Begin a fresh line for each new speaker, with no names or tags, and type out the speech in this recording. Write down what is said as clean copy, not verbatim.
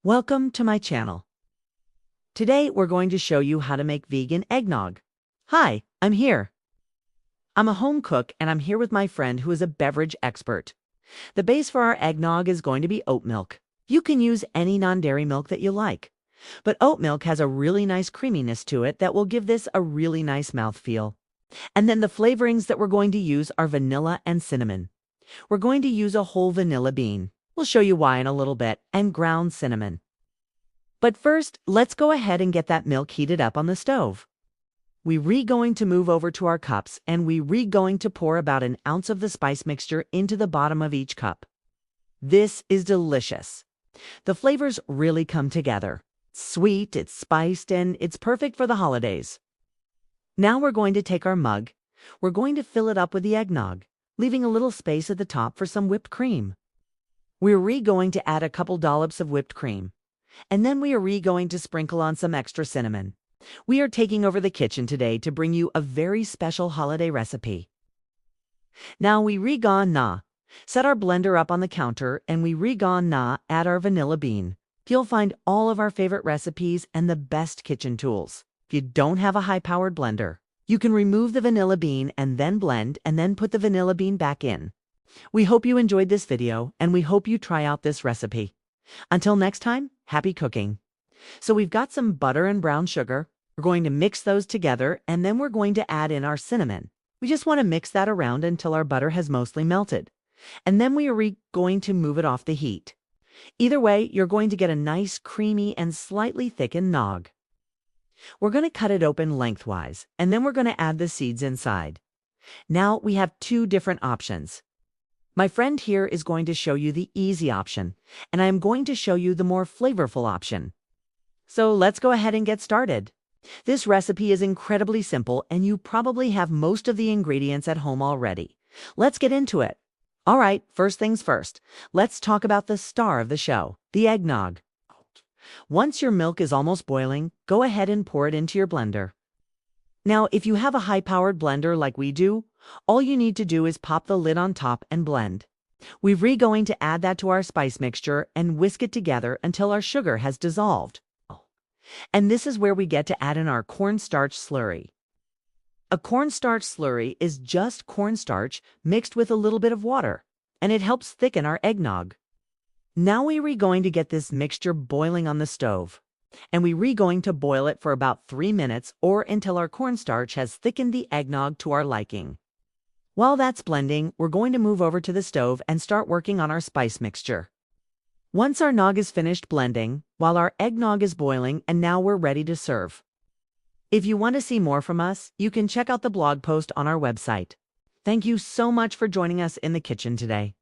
Welcome to my channel. Today we're going to show you how to make vegan eggnog. Hi, I'm here. I'm a home cook and I'm here with my friend who is a beverage expert. The base for our eggnog is going to be oat milk. You can use any non-dairy milk that you like, but oat milk has a really nice creaminess to it that will give this a really nice mouthfeel. And then the flavorings that we're going to use are vanilla and cinnamon. We're going to use a whole vanilla bean. We'll show you why in a little bit, and ground cinnamon. But first, let's go ahead and get that milk heated up on the stove. We're going to move over to our cups and we're going to pour about an ounce of the spice mixture into the bottom of each cup. This is delicious. The flavors really come together. It's sweet, it's spiced, and it's perfect for the holidays. Now we're going to take our mug. We're going to fill it up with the eggnog, leaving a little space at the top for some whipped cream. We're going to add a couple dollops of whipped cream. And then we are going to sprinkle on some extra cinnamon. We are taking over the kitchen today to bring you a very special holiday recipe. Now we gonna set our blender up on the counter and we gonna add our vanilla bean. You'll find all of our favorite recipes and the best kitchen tools. If you don't have a high-powered blender, you can remove the vanilla bean and then blend and then put the vanilla bean back in. We hope you enjoyed this video and we hope you try out this recipe. Until next time, happy cooking. So we've got some butter and brown sugar. We're going to mix those together and then we're going to add in our cinnamon. We just want to mix that around until our butter has mostly melted. And then we are going to move it off the heat. Either way, you're going to get a nice, creamy, and slightly thickened nog. We're going to cut it open lengthwise and then we're going to add the seeds inside. Now we have two different options. My friend here is going to show you the easy option, and I am going to show you the more flavorful option. So let's go ahead and get started. This recipe is incredibly simple, and you probably have most of the ingredients at home already. Let's get into it. All right, first things first. Let's talk about the star of the show, the eggnog. Once your milk is almost boiling, go ahead and pour it into your blender. Now, if you have a high-powered blender like we do, all you need to do is pop the lid on top and blend. We're going to add that to our spice mixture and whisk it together until our sugar has dissolved. And this is where we get to add in our cornstarch slurry. A cornstarch slurry is just cornstarch mixed with a little bit of water, and it helps thicken our eggnog. Now we're going to get this mixture boiling on the stove. And we're going to boil it for about 3 minutes or until our cornstarch has thickened the eggnog to our liking. While that's blending, we're going to move over to the stove and start working on our spice mixture. Once our nog is finished blending, while our eggnog is boiling, and now we're ready to serve. If you want to see more from us, you can check out the blog post on our website. Thank you so much for joining us in the kitchen today.